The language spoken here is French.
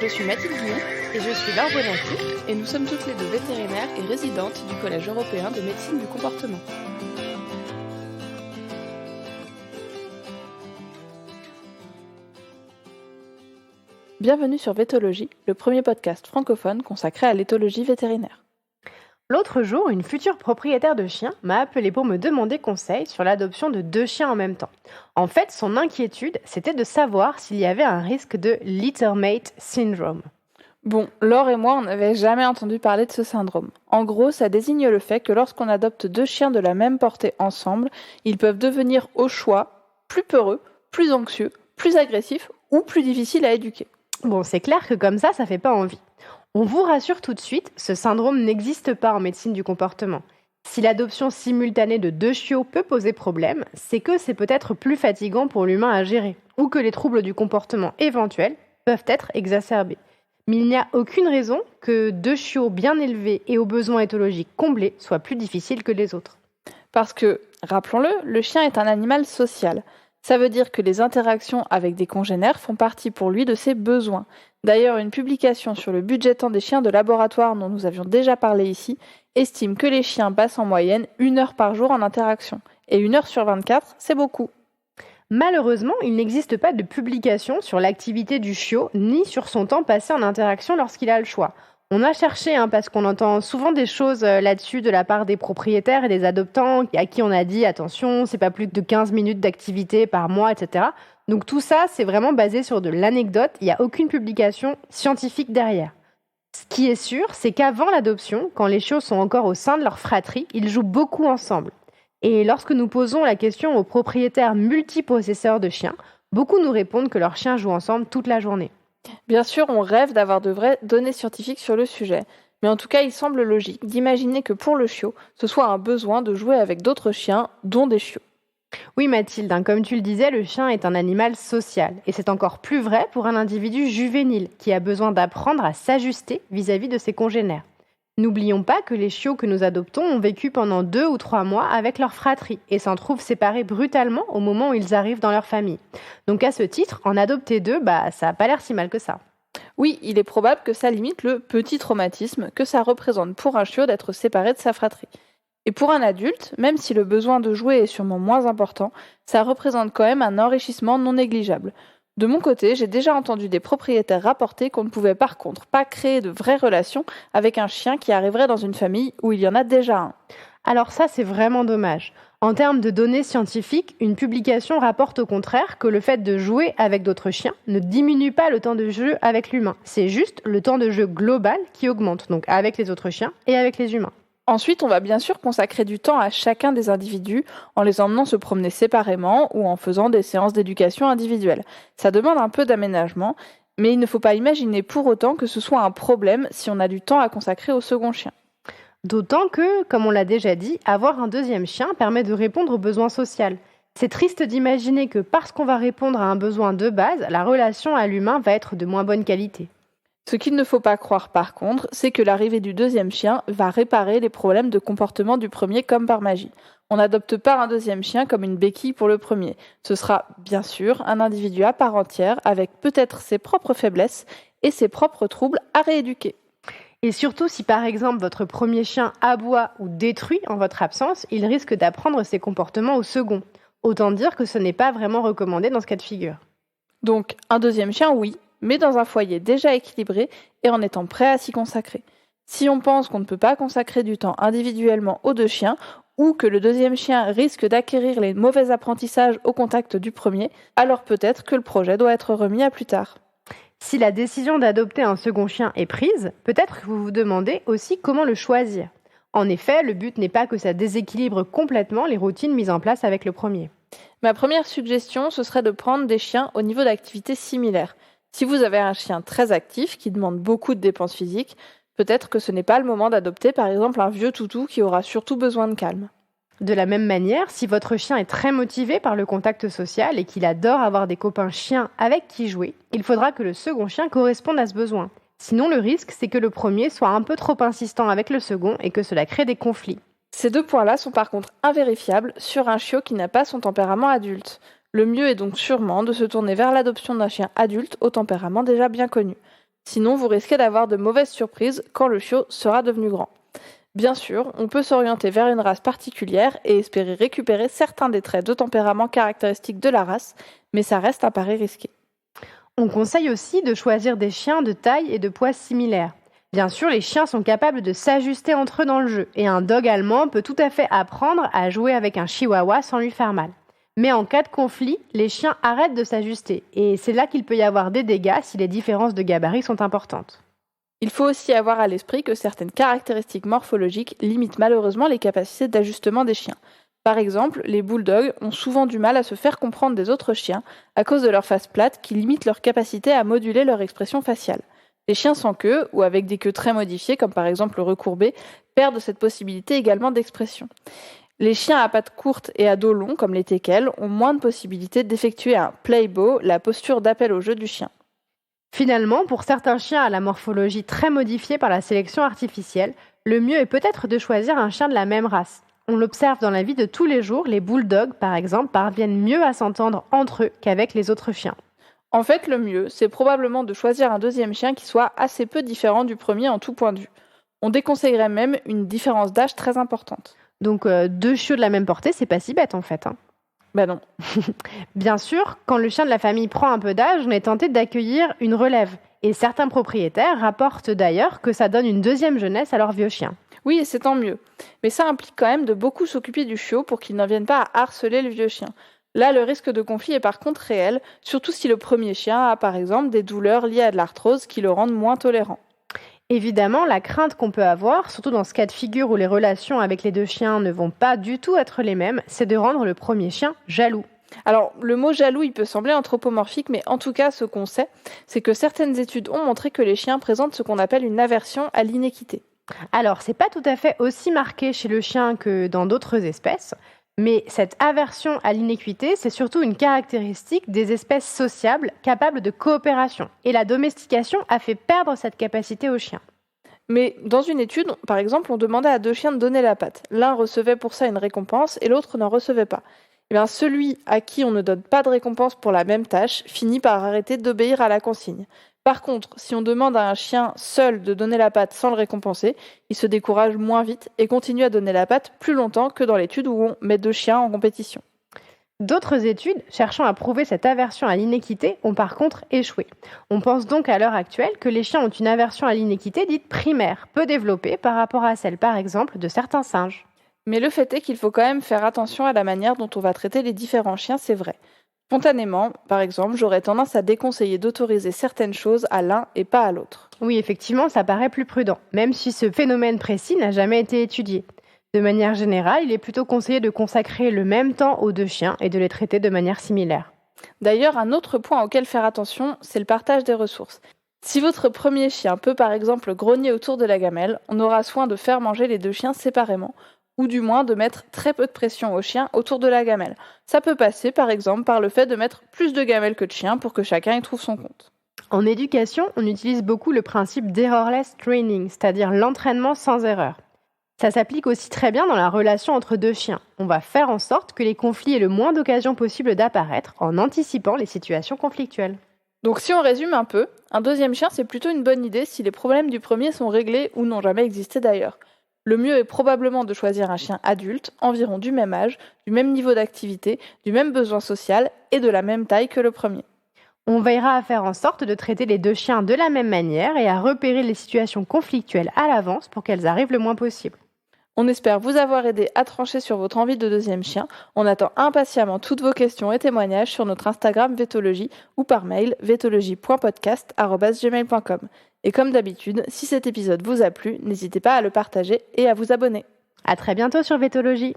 Je suis Mathilde Guillon Et je suis Laure Bonatti. et nous sommes toutes les deux vétérinaires et résidentes du Collège européen de médecine du comportement. Bienvenue sur Vétologie, le premier podcast francophone consacré à l'éthologie vétérinaire. L'autre jour, une future propriétaire de chien m'a appelé pour me demander conseil sur l'adoption de 2 chiens en même temps. En fait, son inquiétude, c'était de savoir s'il y avait un risque de littermate syndrome. Bon, Laure et moi, on n'avait jamais entendu parler de ce syndrome. En gros, ça désigne le fait que lorsqu'on adopte 2 chiens de la même portée ensemble, ils peuvent devenir au choix plus peureux, plus anxieux, plus agressifs ou plus difficiles à éduquer. Bon, c'est clair que comme ça fait pas envie. On vous rassure tout de suite, ce syndrome n'existe pas en médecine du comportement. Si l'adoption simultanée de 2 chiots peut poser problème, c'est que c'est peut-être plus fatigant pour l'humain à gérer, ou que les troubles du comportement éventuels peuvent être exacerbés. Mais il n'y a aucune raison que 2 chiots bien élevés et aux besoins éthologiques comblés soient plus difficiles que les autres. Parce que, rappelons-le, le chien est un animal social. Ça veut dire que les interactions avec des congénères font partie pour lui de ses besoins. D'ailleurs, une publication sur le budgetant des chiens de laboratoire dont nous avions déjà parlé ici estime que les chiens passent en moyenne 1 heure par jour en interaction. Et 1 heure sur 24, c'est beaucoup. Malheureusement, il n'existe pas de publication sur l'activité du chiot ni sur son temps passé en interaction lorsqu'il a le choix. On a cherché, parce qu'on entend souvent des choses là-dessus de la part des propriétaires et des adoptants à qui on a dit attention, c'est pas plus de 15 minutes d'activité par mois, etc. Donc tout ça, c'est vraiment basé sur de l'anecdote, il n'y a aucune publication scientifique derrière. Ce qui est sûr, c'est qu'avant l'adoption, quand les chiots sont encore au sein de leur fratrie, ils jouent beaucoup ensemble. Et lorsque nous posons la question aux propriétaires multipossesseurs de chiens, beaucoup nous répondent que leurs chiens jouent ensemble toute la journée. Bien sûr, on rêve d'avoir de vraies données scientifiques sur le sujet. Mais en tout cas, il semble logique d'imaginer que pour le chiot, ce soit un besoin de jouer avec d'autres chiens, dont des chiots. Oui Mathilde, comme tu le disais, le chien est un animal social. Et c'est encore plus vrai pour un individu juvénile qui a besoin d'apprendre à s'ajuster vis-à-vis de ses congénères. N'oublions pas que les chiots que nous adoptons ont vécu pendant 2 ou 3 mois avec leur fratrie et s'en trouvent séparés brutalement au moment où ils arrivent dans leur famille. Donc à ce titre, en adopter 2, ça n'a pas l'air si mal que ça. Oui, il est probable que ça limite le petit traumatisme que ça représente pour un chiot d'être séparé de sa fratrie. Et pour un adulte, même si le besoin de jouer est sûrement moins important, ça représente quand même un enrichissement non négligeable. De mon côté, j'ai déjà entendu des propriétaires rapporter qu'on ne pouvait par contre pas créer de vraies relations avec un chien qui arriverait dans une famille où il y en a déjà un. Alors ça, c'est vraiment dommage. En termes de données scientifiques, une publication rapporte au contraire que le fait de jouer avec d'autres chiens ne diminue pas le temps de jeu avec l'humain. C'est juste le temps de jeu global qui augmente, donc avec les autres chiens et avec les humains. Ensuite, on va bien sûr consacrer du temps à chacun des individus en les emmenant se promener séparément ou en faisant des séances d'éducation individuelle. Ça demande un peu d'aménagement, mais il ne faut pas imaginer pour autant que ce soit un problème si on a du temps à consacrer au second chien. D'autant que, comme on l'a déjà dit, avoir un deuxième chien permet de répondre aux besoins sociaux. C'est triste d'imaginer que parce qu'on va répondre à un besoin de base, la relation à l'humain va être de moins bonne qualité. Ce qu'il ne faut pas croire par contre, c'est que l'arrivée du deuxième chien va réparer les problèmes de comportement du premier comme par magie. On n'adopte pas un deuxième chien comme une béquille pour le premier. Ce sera bien sûr un individu à part entière avec peut-être ses propres faiblesses et ses propres troubles à rééduquer. Et surtout, si par exemple votre premier chien aboie ou détruit en votre absence, il risque d'apprendre ses comportements au second. Autant dire que ce n'est pas vraiment recommandé dans ce cas de figure. Donc un deuxième chien, oui, mais dans un foyer déjà équilibré et en étant prêt à s'y consacrer. Si on pense qu'on ne peut pas consacrer du temps individuellement aux 2 chiens, ou que le deuxième chien risque d'acquérir les mauvais apprentissages au contact du premier, alors peut-être que le projet doit être remis à plus tard. Si la décision d'adopter un second chien est prise, peut-être que vous vous demandez aussi comment le choisir. En effet, le but n'est pas que ça déséquilibre complètement les routines mises en place avec le premier. Ma première suggestion, ce serait de prendre des chiens au niveau d'activité similaire. Si vous avez un chien très actif qui demande beaucoup de dépenses physiques, peut-être que ce n'est pas le moment d'adopter par exemple un vieux toutou qui aura surtout besoin de calme. De la même manière, si votre chien est très motivé par le contact social et qu'il adore avoir des copains chiens avec qui jouer, il faudra que le second chien corresponde à ce besoin. Sinon, le risque, c'est que le premier soit un peu trop insistant avec le second et que cela crée des conflits. Ces 2 points-là sont par contre invérifiables sur un chiot qui n'a pas son tempérament adulte. Le mieux est donc sûrement de se tourner vers l'adoption d'un chien adulte au tempérament déjà bien connu. Sinon, vous risquez d'avoir de mauvaises surprises quand le chiot sera devenu grand. Bien sûr, on peut s'orienter vers une race particulière et espérer récupérer certains des traits de tempérament caractéristiques de la race, mais ça reste un pari risqué. On conseille aussi de choisir des chiens de taille et de poids similaires. Bien sûr, les chiens sont capables de s'ajuster entre eux dans le jeu, et un dog allemand peut tout à fait apprendre à jouer avec un chihuahua sans lui faire mal. Mais en cas de conflit, les chiens arrêtent de s'ajuster, et c'est là qu'il peut y avoir des dégâts si les différences de gabarit sont importantes. Il faut aussi avoir à l'esprit que certaines caractéristiques morphologiques limitent malheureusement les capacités d'ajustement des chiens. Par exemple, les bulldogs ont souvent du mal à se faire comprendre des autres chiens à cause de leur face plate qui limite leur capacité à moduler leur expression faciale. Les chiens sans queue, ou avec des queues très modifiées, comme par exemple recourbées, perdent cette possibilité également d'expression. Les chiens à pattes courtes et à dos long, comme les teckels, ont moins de possibilités d'effectuer un play bow, la posture d'appel au jeu du chien. Finalement, pour certains chiens à la morphologie très modifiée par la sélection artificielle, le mieux est peut-être de choisir un chien de la même race. On l'observe dans la vie de tous les jours, les bulldogs, par exemple, parviennent mieux à s'entendre entre eux qu'avec les autres chiens. En fait, le mieux, c'est probablement de choisir un deuxième chien qui soit assez peu différent du premier en tout point de vue. On déconseillerait même une différence d'âge très importante. Donc deux chiots de la même portée, c'est pas si bête en fait. Bah non. Bien sûr, quand le chien de la famille prend un peu d'âge, on est tenté d'accueillir une relève. Et certains propriétaires rapportent d'ailleurs que ça donne une deuxième jeunesse à leur vieux chien. Oui, et c'est tant mieux. Mais ça implique quand même de beaucoup s'occuper du chiot pour qu'il n'en vienne pas à harceler le vieux chien. Là, le risque de conflit est par contre réel, surtout si le premier chien a par exemple des douleurs liées à de l'arthrose qui le rendent moins tolérant. Évidemment, la crainte qu'on peut avoir, surtout dans ce cas de figure où les relations avec les deux chiens ne vont pas du tout être les mêmes, c'est de rendre le premier chien jaloux. Alors, le mot jaloux, il peut sembler anthropomorphique, mais en tout cas, ce qu'on sait, c'est que certaines études ont montré que les chiens présentent ce qu'on appelle une aversion à l'inéquité. Alors, c'est pas tout à fait aussi marqué chez le chien que dans d'autres espèces, mais cette aversion à l'inéquité, c'est surtout une caractéristique des espèces sociables capables de coopération. Et la domestication a fait perdre cette capacité aux chiens. Mais dans une étude, par exemple, on demandait à deux chiens de donner la patte. L'un recevait pour ça une récompense et l'autre n'en recevait pas. Eh bien, celui à qui on ne donne pas de récompense pour la même tâche finit par arrêter d'obéir à la consigne. Par contre, si on demande à un chien seul de donner la patte sans le récompenser, il se décourage moins vite et continue à donner la patte plus longtemps que dans l'étude où on met deux chiens en compétition. D'autres études cherchant à prouver cette aversion à l'inéquité ont par contre échoué. On pense donc à l'heure actuelle que les chiens ont une aversion à l'inéquité dite primaire, peu développée par rapport à celle par exemple de certains singes. Mais le fait est qu'il faut quand même faire attention à la manière dont on va traiter les différents chiens, c'est vrai. Spontanément, par exemple, j'aurais tendance à déconseiller d'autoriser certaines choses à l'un et pas à l'autre. Oui, effectivement, ça paraît plus prudent, même si ce phénomène précis n'a jamais été étudié. De manière générale, il est plutôt conseillé de consacrer le même temps aux deux chiens et de les traiter de manière similaire. D'ailleurs, un autre point auquel faire attention, c'est le partage des ressources. Si votre premier chien peut par exemple grogner autour de la gamelle, on aura soin de faire manger les deux chiens séparément, ou du moins de mettre très peu de pression aux chiens autour de la gamelle. Ça peut passer par exemple par le fait de mettre plus de gamelles que de chiens pour que chacun y trouve son compte. En éducation, on utilise beaucoup le principe d'errorless training, c'est-à-dire l'entraînement sans erreur. Ça s'applique aussi très bien dans la relation entre deux chiens. On va faire en sorte que les conflits aient le moins d'occasions possible d'apparaître en anticipant les situations conflictuelles. Donc si on résume un peu, un deuxième chien c'est plutôt une bonne idée si les problèmes du premier sont réglés ou n'ont jamais existé d'ailleurs. Le mieux est probablement de choisir un chien adulte, environ du même âge, du même niveau d'activité, du même besoin social et de la même taille que le premier. On veillera à faire en sorte de traiter les deux chiens de la même manière et à repérer les situations conflictuelles à l'avance pour qu'elles arrivent le moins possible. On espère vous avoir aidé à trancher sur votre envie de deuxième chien. On attend impatiemment toutes vos questions et témoignages sur notre Instagram Vétologie ou par mail vétologie.podcast@gmail.com. Et comme d'habitude, si cet épisode vous a plu, n'hésitez pas à le partager et à vous abonner. À très bientôt sur Vétologie.